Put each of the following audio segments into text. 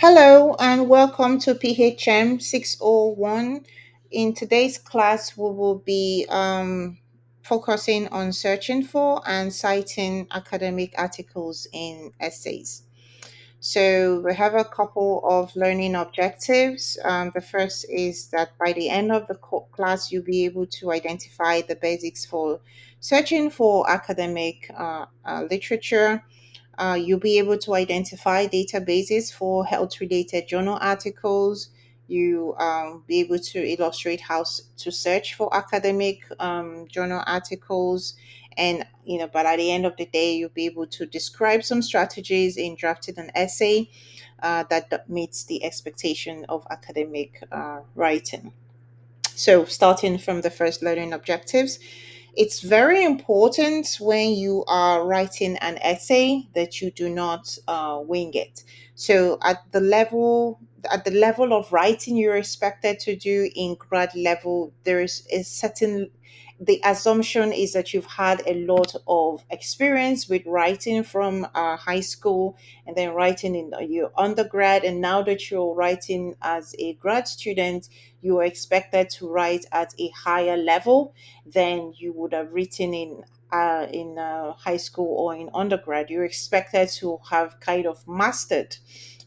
Hello and welcome to PHM 601. In today's class, we will be focusing on searching for and citing academic articles in essays. So, we have a couple of learning objectives. The first is that by the end of the class, you'll be able to identify the basics for searching for academic literature. You'll be able to identify databases for health related journal articles. You be able to illustrate how to search for academic journal articles. And, but at the end of the day, you'll be able to describe some strategies in drafting an essay that meets the expectation of academic writing. So, starting from the first learning objectives, it's very important when you are writing an essay that you do not wing it. So at the level of writing you're expected to do in grad level, there is a certain the assumption is that you've had a lot of experience with writing from high school and then writing in your undergrad, and now that you're writing as a grad student, you are expected to write at a higher level than you would have written in high school or in undergrad. You're expected to have kind of mastered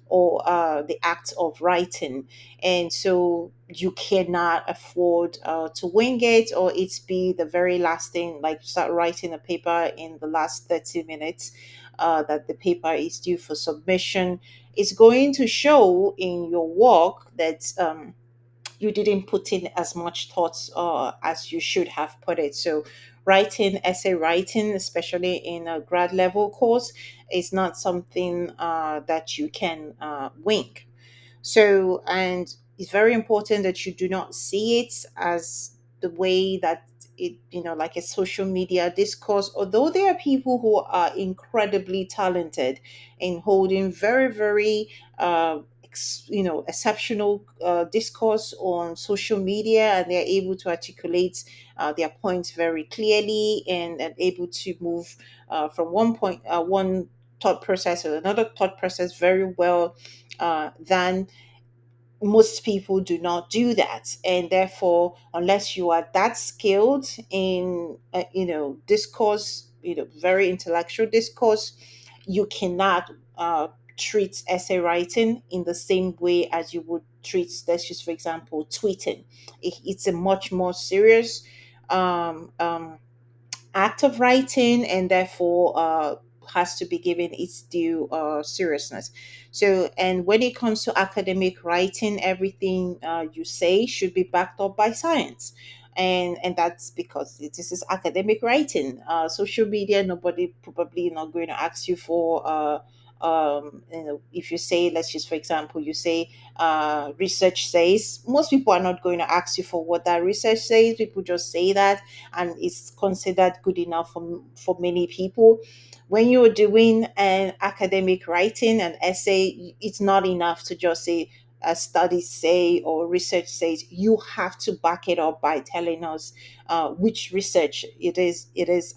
or the act of writing, and so you cannot afford to wing it or it be the very last thing, like start writing a paper in the last 30 minutes that the paper is due for submission. It's going to show in your work that you didn't put in as much thoughts as you should have put it. So, writing, essay writing, especially in a grad level course, is not something that you can wing. So, and it's very important that you do not see it as the way that like a social media discourse, although there are people who are incredibly talented in holding very, very, exceptional discourse on social media, and they're able to articulate their points very clearly and able to move from one thought process to another thought process very well than most people do not do that, and therefore unless you are that skilled in discourse, very intellectual discourse, you cannot treat essay writing in the same way as you would treat, let's just for example, tweeting. It's a much more serious act of writing, and therefore has to be given its due seriousness. So, and when it comes to academic writing, everything you say should be backed up by science. And that's because this is academic writing. Social media, nobody probably not going to ask you for if you say, let's just for example, you say research says, most people are not going to ask you for what that research says. People just say that, and it's considered good enough for many people. When you're doing an academic writing, an essay, it's not enough to just say a study say or research says. You have to back it up by telling us which research it is.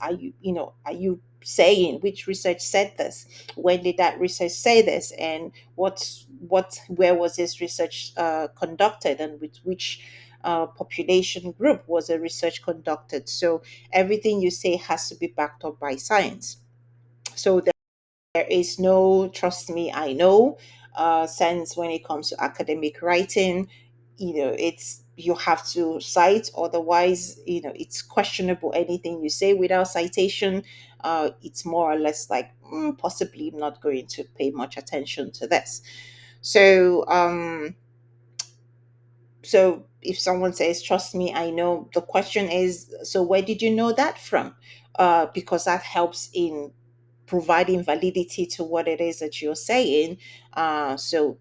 Are you saying which research said this? When did that research say this? And where was this research conducted, and with which population group was the research conducted? So everything you say has to be backed up by science. So there is no trust me, I know sense when it comes to academic writing. It's you have to cite, otherwise, it's questionable. Anything you say without citation, it's more or less like possibly I'm not going to pay much attention to this. So if someone says, trust me, I know, the question is, so where did you know that from? Because that helps in providing validity to what it is that you're saying. So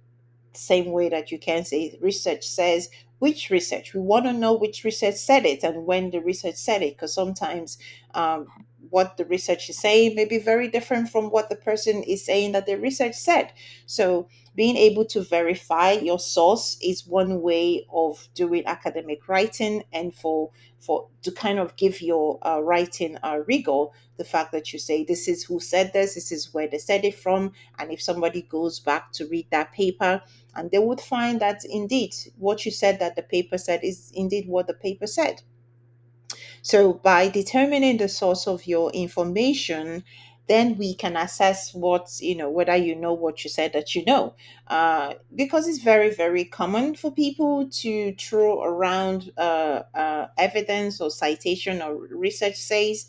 same way that you can say research says, which research? We want to know which research said it and when the research said it, because sometimes what the research is saying may be very different from what the person is saying that the research said. So being able to verify your source is one way of doing academic writing, and for to kind of give your writing rigor, the fact that you say this is who said this is where they said it from, and if somebody goes back to read that paper, and they would find that indeed what you said that the paper said is indeed what the paper said. So by determining the source of your information, then we can assess what, whether you know what you said that you know. Because it's very, very common for people to throw around evidence or citation or research says,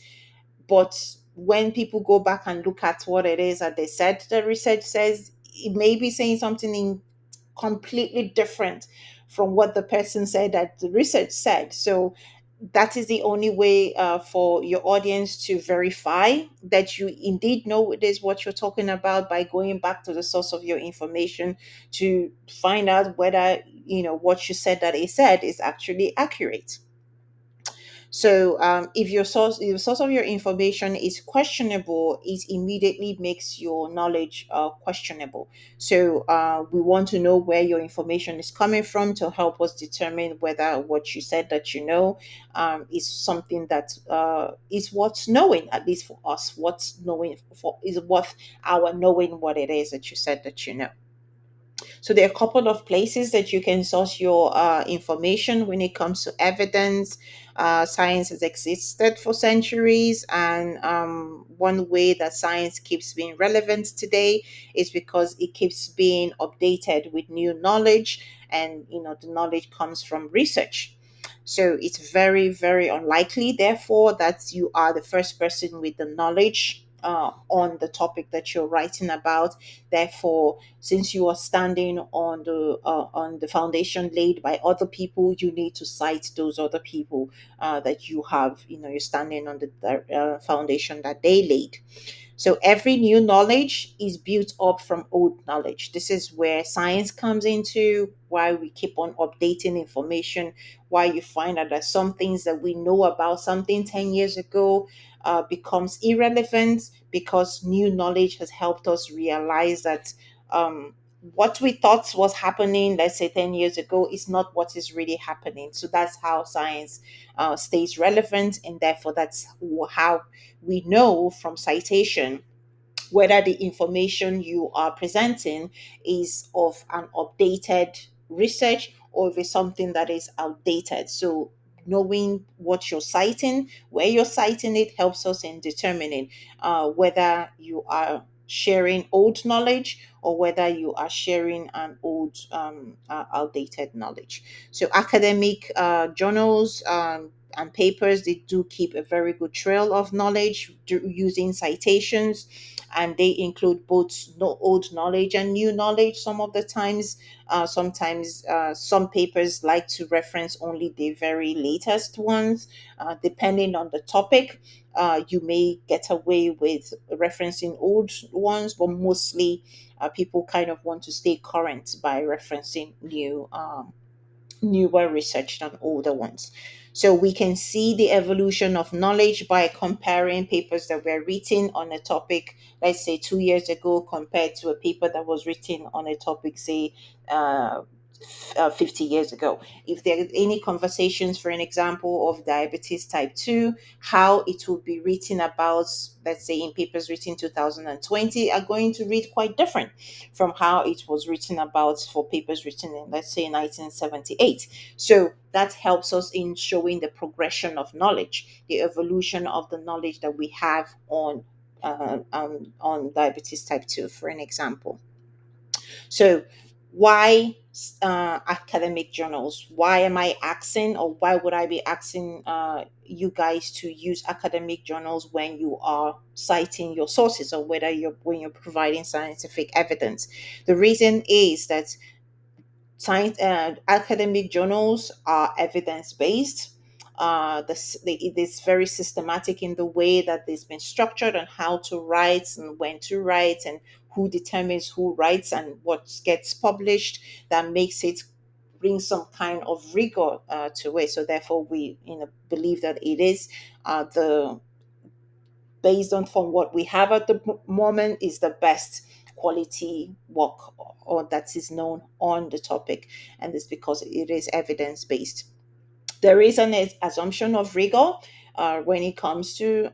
but when people go back and look at what it is that they said the research says, it may be saying something in completely different from what the person said that the research said. So that is the only way for your audience to verify that you indeed know it is what you're talking about, by going back to the source of your information to find out whether what you said that it said is actually accurate. So if the source of your information is questionable, it immediately makes your knowledge questionable. So we want to know where your information is coming from to help us determine whether what you said that you know is something that is worth knowing, at least for us. What's knowing for is worth our knowing what it is that you said that you know. So there are a couple of places that you can source your information when it comes to evidence. Science has existed for centuries, and one way that science keeps being relevant today is because it keeps being updated with new knowledge, and the knowledge comes from research. So it's very, very unlikely, therefore, that you are the first person with the knowledge on the topic that you're writing about. Therefore, since you are standing on the foundation laid by other people, you need to cite those other people that you have. You're standing on the foundation that they laid. So every new knowledge is built up from old knowledge. This is where science comes into, why we keep on updating information, why you find that there's some things that we know about something 10 years ago becomes irrelevant, because new knowledge has helped us realize that um, what we thought was happening, let's say 10 years ago, is not what is really happening. So that's how science stays relevant, and therefore that's how we know from citation whether the information you are presenting is of an updated research, or if it's something that is outdated. So knowing what you're citing, where you're citing it, helps us in determining whether you are sharing old knowledge or whether you are sharing an old outdated knowledge. So academic journals and papers, they do keep a very good trail of knowledge using citations, and they include both old knowledge and new knowledge. Some of the times, sometimes some papers like to reference only the very latest ones. Depending on the topic, you may get away with referencing old ones, but mostly people kind of want to stay current by referencing newer research than older ones. So we can see the evolution of knowledge by comparing papers that were written on a topic, let's say 2 years ago, compared to a paper that was written on a topic, say, uh, 50 years ago. If there are any conversations, for an example, of diabetes type 2, how it will be written about, let's say, in papers written 2020, are going to read quite different from how it was written about for papers written in, let's say, 1978. So that helps us in showing the progression of knowledge, the evolution of the knowledge that we have on diabetes type 2, for an example. So, why academic journals? Why am I asking, or why would I be asking you guys to use academic journals when you are citing your sources, or whether you're when you're providing scientific evidence? The reason is that science academic journals are evidence based. It is very systematic in the way that it's been structured, on how to write and when to write, and who determines who writes and what gets published. That makes it bring some kind of rigor to it. So therefore, we believe that it is the based on from what we have at the moment, is the best quality work or that is known on the topic, and it's because it is evidence based. There is an assumption of rigor when it comes to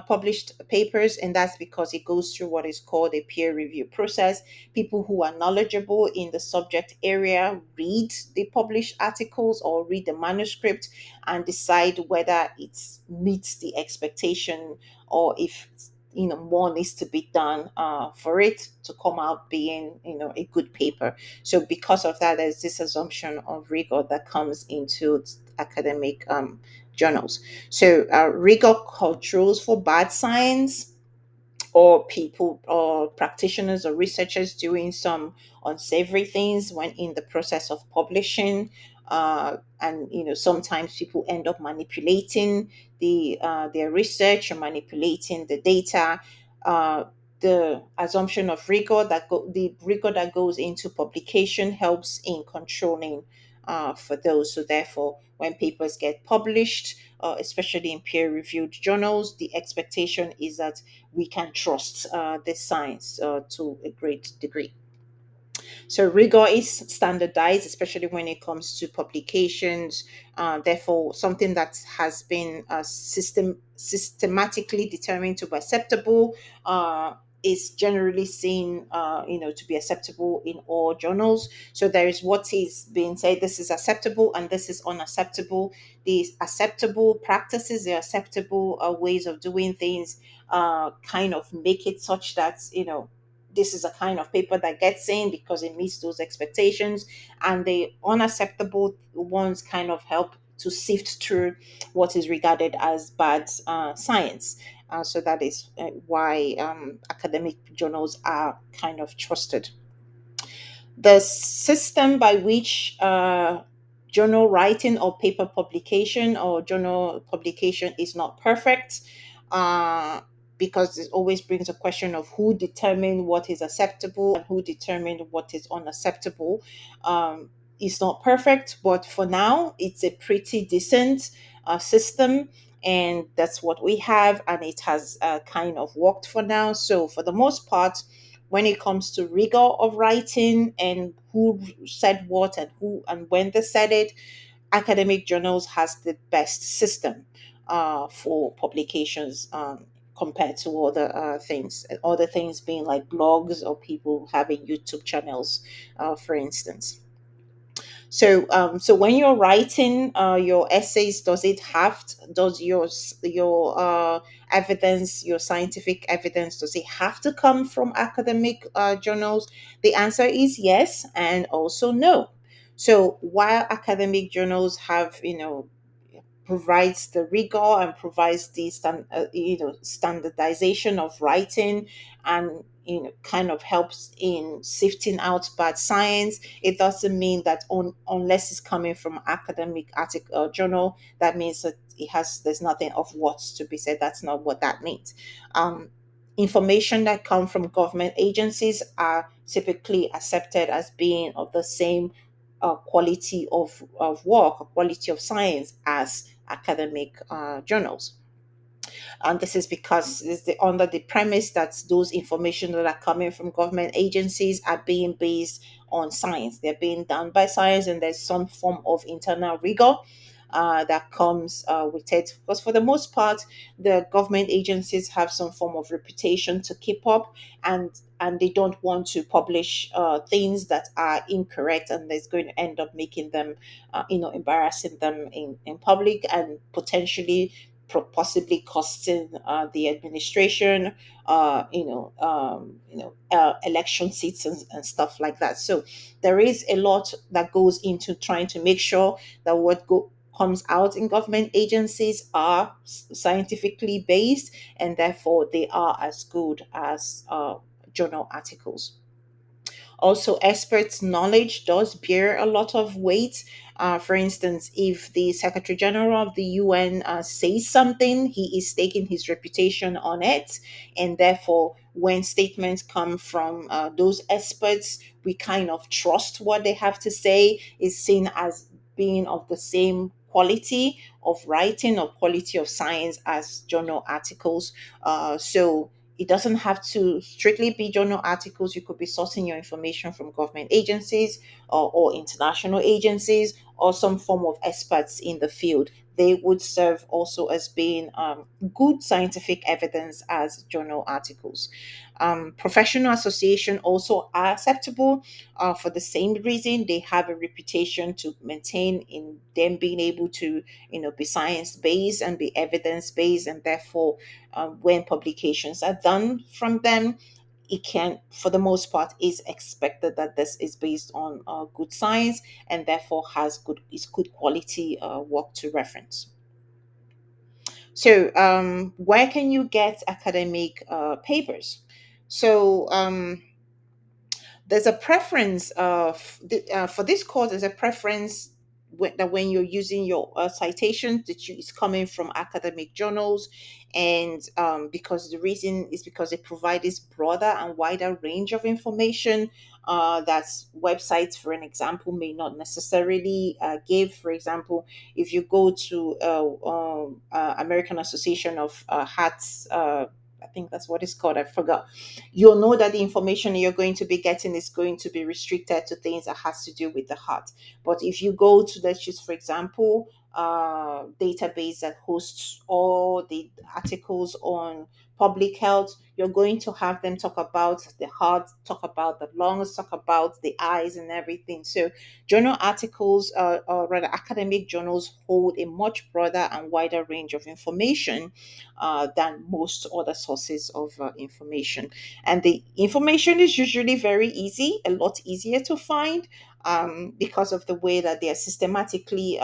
published papers, and that's because it goes through what is called a peer review process. People who are knowledgeable in the subject area read the published articles or read the manuscript and decide whether it meets the expectation, or if more needs to be done for it to come out being a good paper. So because of that, there's this assumption of rigor that comes into academic journals. So rigor controls for bad science, or people or practitioners or researchers doing some unsavory things when in the process of publishing. And sometimes people end up manipulating their research or manipulating the data. uh, the assumption of rigor the rigor that goes into publication helps in controlling for those. So therefore, when papers get published, especially in peer-reviewed journals, the expectation is that we can trust the science to a great degree. So rigor is standardized, especially when it comes to publications. Therefore, something that has been systematically determined to be acceptable is generally seen, to be acceptable in all journals. So there is what is being said: this is acceptable and this is unacceptable. These acceptable practices, the acceptable ways of doing things, kind of make it such that this is a kind of paper that gets in because it meets those expectations, and the unacceptable ones kind of help to sift through what is regarded as bad science. So that is why academic journals are kind of trusted. The system by which journal writing or paper publication or journal publication is not perfect, uh, because it always brings a question of who determine what is acceptable and who determine what is unacceptable. It's not perfect, but for now it's a pretty decent system, and that's what we have, and it has kind of worked for now. So for the most part, when it comes to rigor of writing and who said what and who and when they said it, academic journals has the best system for publications, compared to other things being like blogs or people having YouTube channels, for instance. So when you're writing your essays, does your evidence, your scientific evidence, does it have to come from academic journals? The answer is yes, and also no. So while academic journals have, provides the rigor and provides the standardization of writing, and kind of helps in sifting out bad science, it doesn't mean that unless it's coming from academic article journal, that means that there's nothing of worth to be said. That's not what that means. Information that come from government agencies are typically accepted as being of the same quality of work, quality of science as academic journals. And this is because under the premise that those information that are coming from government agencies are being based on science. They're being done by science, and there's some form of internal rigor that comes with it. Because for the most part, the government agencies have some form of reputation to keep up, and they don't want to publish things that are incorrect, and that's going to end up making them, embarrassing them in public, and potentially possibly costing the administration, election seats and stuff like that. So there is a lot that goes into trying to make sure that comes out in government agencies are scientifically based, and therefore they are as good as journal articles. Also, experts' knowledge does bear a lot of weight. For instance, if the Secretary General of the UN says something, he is staking his reputation on it. And therefore, when statements come from those experts, we kind of trust what they have to say, is seen as being of the same quality of writing or quality of science as journal articles. So it doesn't have to strictly be journal articles. You could be sourcing your information from government agencies or international agencies or some form of experts in the field. They would serve also as being good scientific evidence as journal articles. Professional association also are acceptable for the same reason. They have a reputation to maintain in them being able to, be science based and be evidence based, and therefore, when publications are done from them, it can, for the most part, is expected that this is based on good science and therefore has good quality work to reference. So, where can you get academic papers? So, there's a preference for this course. There's a preference that when you're using your citation, that is coming from academic journals, and because the reason is because it provides this broader and wider range of information that websites, for an example, may not necessarily give. For example, if you go to American Association of Hearts, I think that's what it's called. I forgot. You'll know that the information you're going to be getting is going to be restricted to things that has to do with the heart. But if you go to, let's just for example, database that hosts all the articles on public health, you're going to have them talk about the heart, talk about the lungs, talk about the eyes and everything. So journal articles, or rather academic journals, hold a much broader and wider range of information than most other sources of information. And the information is usually very easy, a lot easier to find, because of the way that they are systematically,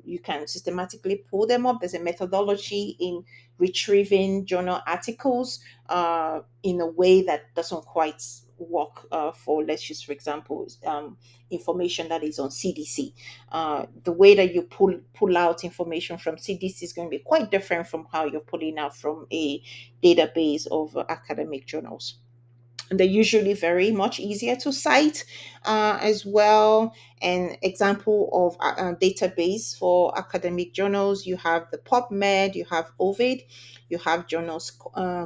you can systematically pull them up. There's a methodology in retrieving journal articles in a way that doesn't quite work for, let's just for example, information that is on CDC. The way that you pull out information from CDC is going to be quite different from how you're pulling out from a database of academic journals. And they're usually very much easier to cite as well. An example of a database for academic journals, you have the PubMed, you have Ovid, you have journals,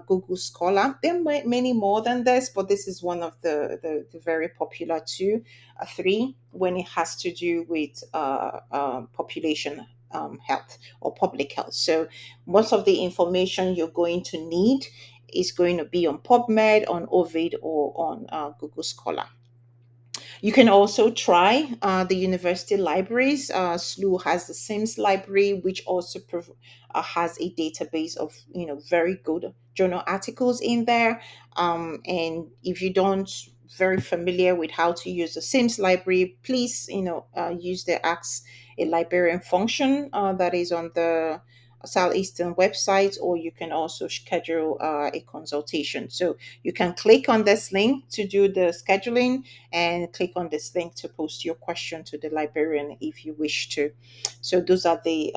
Google Scholar. There are many more than this, but this is one of the very popular two, three, when it has to do with population health or public health. So most of the information you're going to need is going to be on PubMed, on Ovid, or on Google Scholar. You can also try the university libraries. SLU has the Sims library, which also has a database of very good journal articles in there. And if you don't very familiar with how to use the Sims library, please use the Ask a Librarian function that is on the Southeastern website, or you can also schedule a consultation. So you can click on this link to do the scheduling and click on this link to post your question to the librarian if you wish to. So those are the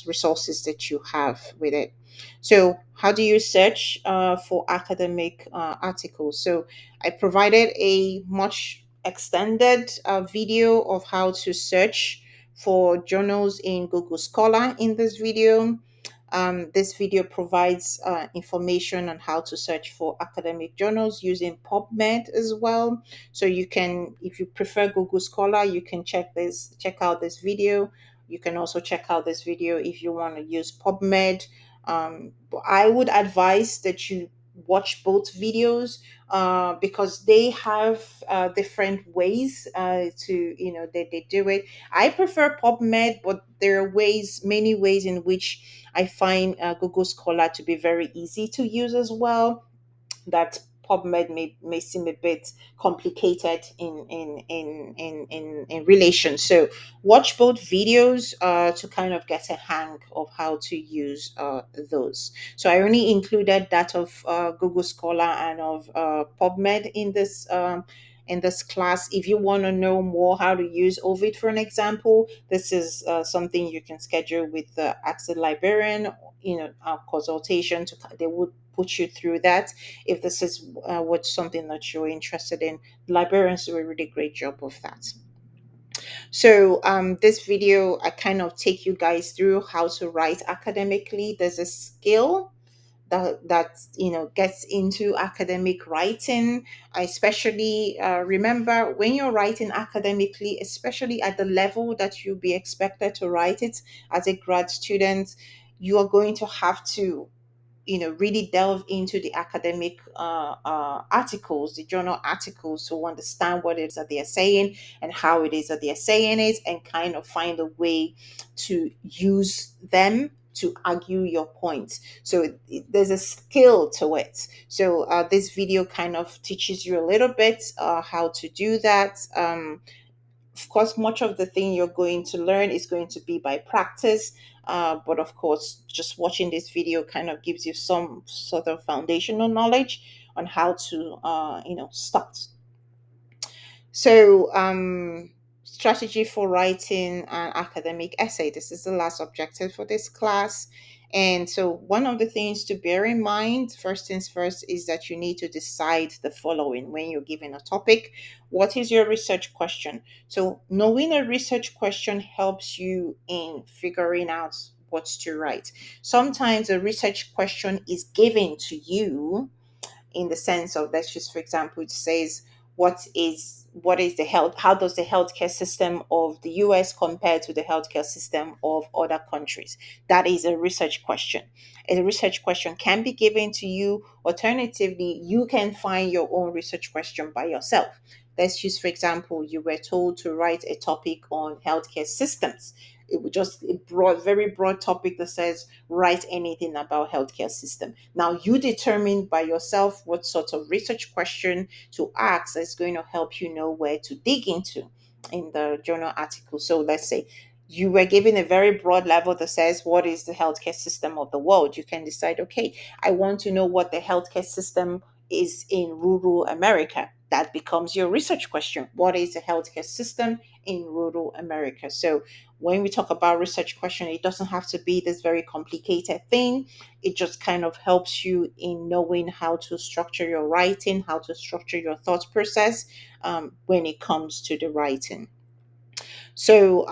resources that you have with it. So how do you search for academic articles? So I provided a much extended video of how to search for journals in Google Scholar in this video. This video provides information on how to search for academic journals using PubMed as well. So you can, if you prefer Google Scholar, you can check out this video. You can also check out this video if you want to use PubMed. But I would advise that you watch both videos because they have different ways to they do it. I prefer PubMed, but there are many ways in which I find Google Scholar to be very easy to use as well. That PubMed may seem a bit complicated in relation. So watch both videos to kind of get a hang of how to use those. So I only included that of Google Scholar and of PubMed in this class. If you want to know more how to use Ovid, for an example, this is something you can schedule with the Ask the Librarian, consultation. They would put you through that if this is what something that you're interested in. Librarians do a really great job of that. So this video, I kind of take you guys through how to write academically. There's a skill that gets into academic writing. I especially remember when you're writing academically, especially at the level that you'll be expected to write it as a grad student, you are going to have to really delve into the academic articles, the journal articles, to understand what it is that they are saying and how it is that they are saying it, and kind of find a way to use them to argue your point. So there's a skill to it. So this video kind of teaches you a little bit how to do that. Of course, much of the thing you're going to learn is going to be by practice. But of course, just watching this video kind of gives you some sort of foundational knowledge on how to, start. So, strategy for writing an academic essay. This is the last objective for this class. And so, one of the things to bear in mind, first things first, is that you need to decide the following when you're given a topic. What is your research question? So, knowing a research question helps you in figuring out what to write. Sometimes a research question is given to you in the sense of, let's just for example, it says what is the health how does the healthcare system of the US compare to the healthcare system of other countries. That is a research question. A research question can be given to you. Alternatively, you can find your own research question by yourself. Let's use, for example, you were told to write a topic on healthcare systems. It was just a broad, very broad topic that says write anything about healthcare system. Now you determine by yourself what sort of research question to ask that's going to help you know where to dig into in the journal article. So let's say you were given a very broad level that says what is the healthcare system of the world. You can decide, okay, I want to know what the healthcare system is in rural America. That becomes your research question. What is the healthcare system in rural America? So when we talk about research question, it doesn't have to be this very complicated thing. It just kind of helps you in knowing how to structure your writing, how to structure your thought process when it comes to the writing. So,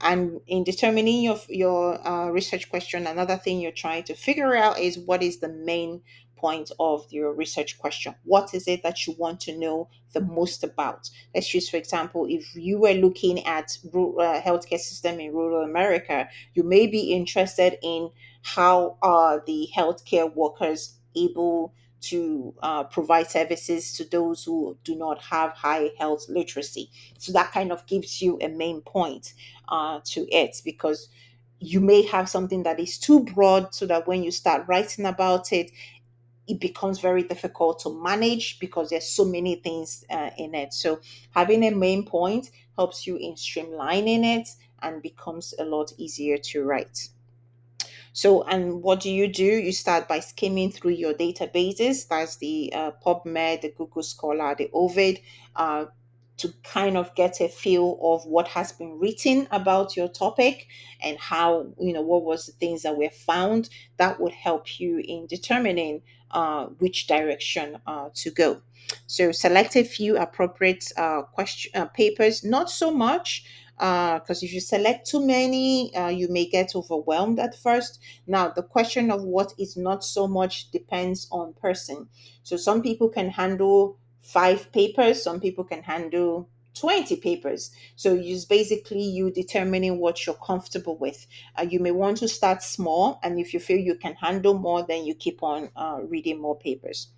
and in determining your research question, another thing you're trying to figure out is what is the main point of your research question. What is it that you want to know the most about? Let's use, for example, if you were looking at healthcare system in rural America, you may be interested in how are the healthcare workers able to provide services to those who do not have high health literacy. So that kind of gives you a main point to it, because you may have something that is too broad so that when you start writing about it, it becomes very difficult to manage because there's so many things in it. So having a main point helps you in streamlining it and becomes a lot easier to write. So, and what do? You start by skimming through your databases. That's the PubMed, the Google Scholar, the Ovid, uh, to kind of get a feel of what has been written about your topic and how, what was the things that were found. That would help you in determining which direction to go. So, select a few appropriate question papers, not so much. Because if you select too many, you may get overwhelmed at first. Now, the question of what is not so much depends on person. So some people can handle 5 papers, some people can handle 20 papers. So it's basically you determining what you're comfortable with. You may want to start small, and if you feel you can handle more, then you keep on reading more papers.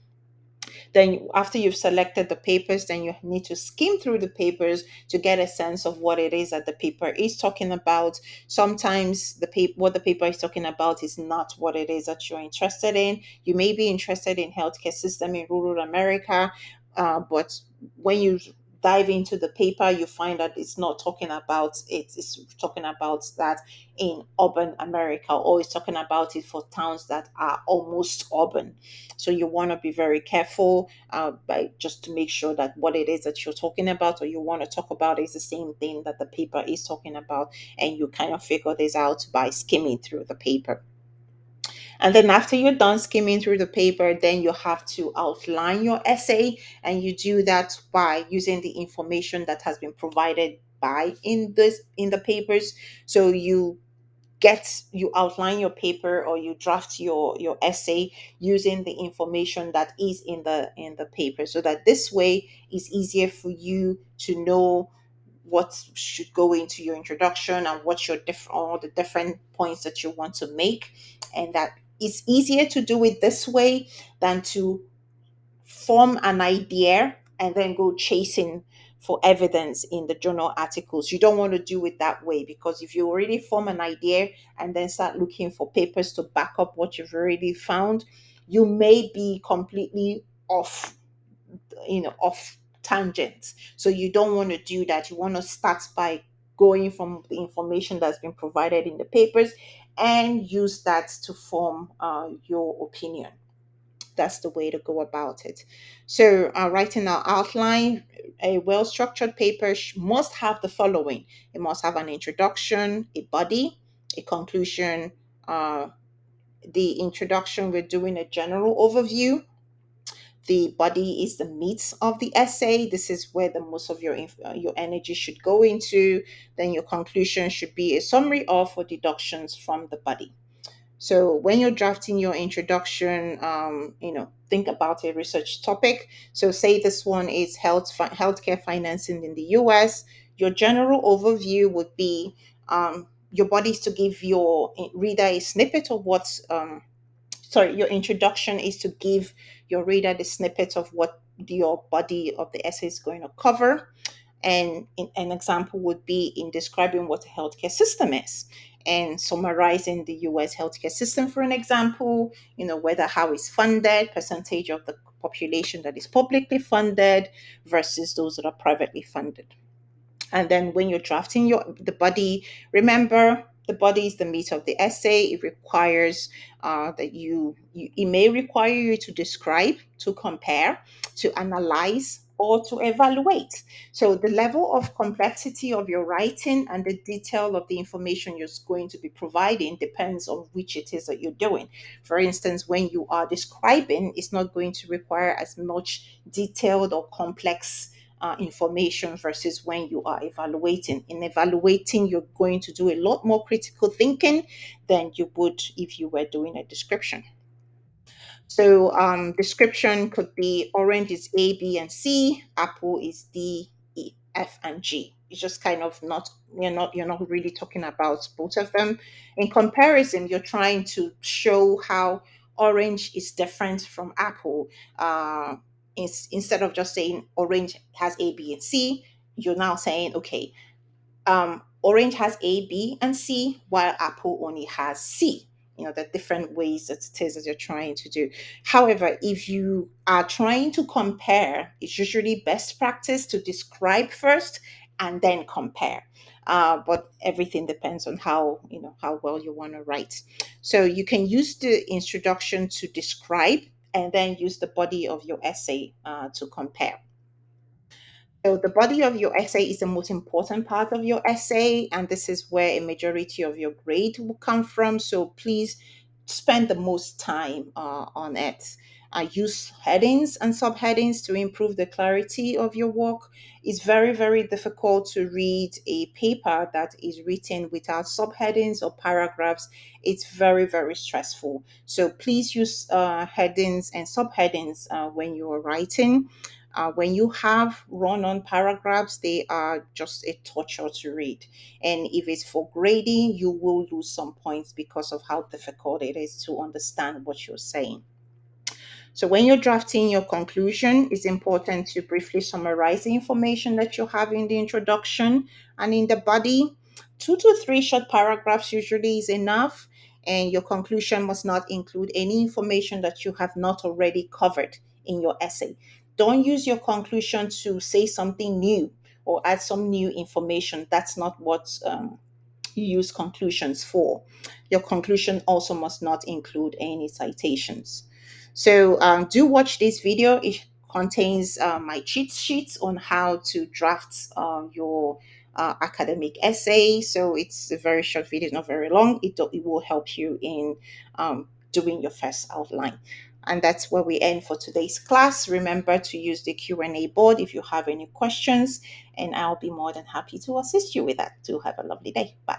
Then after you've selected the papers, then you need to skim through the papers to get a sense of what it is that the paper is talking about. Sometimes what the paper is talking about is not what it is that you're interested in. You may be interested in healthcare system in rural America, but when you dive into the paper, you find that it's not talking about it. It's talking about that in urban America, or it's talking about it for towns that are almost urban. So you want to be very careful by just to make sure that what it is that you're talking about or you want to talk about is the same thing that the paper is talking about, and you kind of figure this out by skimming through the paper. And then after you're done skimming through the paper, then you have to outline your essay, and you do that by using the information that has been provided by in the papers. So you outline your paper, or you draft your essay using the information that is in the paper, so that this way it's easier for you to know what should go into your introduction, and what's your different all the different points that you want to make. And that it's easier to do it this way than to form an idea and then go chasing for evidence in the journal articles. You don't want to do it that way, because if you already form an idea and then start looking for papers to back up what you've already found, you may be completely off tangent. So you don't want to do that. You want to start by going from the information that's been provided in the papers and use that to form your opinion. That's the way to go about it. So, writing our outline, a well structured paper must have the following: it must have an introduction, a body, a conclusion. The introduction, we're doing a general overview. The body is the meat of the essay. This is where the most of your energy should go into. Then your conclusion should be a summary of or deductions from the body. So when you're drafting your introduction, think about a research topic. So say this one is healthcare financing in the U.S. Your general overview would be your body is to give your reader a snippet of what's sorry, your introduction is to give your reader the snippet of what your body of the essay is going to cover. And an example would be in describing what a healthcare system is and summarizing the US healthcare system, for an example, whether how it's funded, percentage of the population that is publicly funded versus those that are privately funded. And then when you're drafting the body, remember the body is the meat of the essay. It requires that it may require you to describe, to compare, to analyze, or to evaluate. So the level of complexity of your writing and the detail of the information you're going to be providing depends on which it is that you're doing. For instance, when you are describing, it's not going to require as much detailed or complex information versus when you are evaluating. In evaluating, you're going to do a lot more critical thinking than you would if you were doing a description. So description could be orange is A, B, and C, apple is D, E, F, and G. It's just kind of not really talking about both of them. In comparison, you're trying to show how orange is different from apple. Instead of just saying orange has A, B, and C, you're now saying, okay, orange has A, B, and C, while apple only has C. The different ways that it is that you're trying to do. However, if you are trying to compare, it's usually best practice to describe first and then compare. But everything depends on how well you want to write. So you can use the introduction to describe, and then use the body of your essay to compare. So the body of your essay is the most important part of your essay, and this is where a majority of your grade will come from. So please spend the most time on it. Use headings and subheadings to improve the clarity of your work. It's very, very difficult to read a paper that is written without subheadings or paragraphs. It's very, very stressful. So please use headings and subheadings when you are writing. When you have run on paragraphs, they are just a torture to read. And if it's for grading, you will lose some points because of how difficult it is to understand what you're saying. So when you're drafting your conclusion, it's important to briefly summarize the information that you have in the introduction and in the body. 2 to 3 short paragraphs usually is enough, and your conclusion must not include any information that you have not already covered in your essay. Don't use your conclusion to say something new or add some new information. That's not what you use conclusions for. Your conclusion also must not include any citations. So do watch this video. It contains my cheat sheets on how to draft your academic essay. So it's a very short video, not very long. It will help you in doing your first outline. And that's where we end for today's class. Remember to use the Q&A board if you have any questions, and I'll be more than happy to assist you with that. Do have a lovely day. Bye.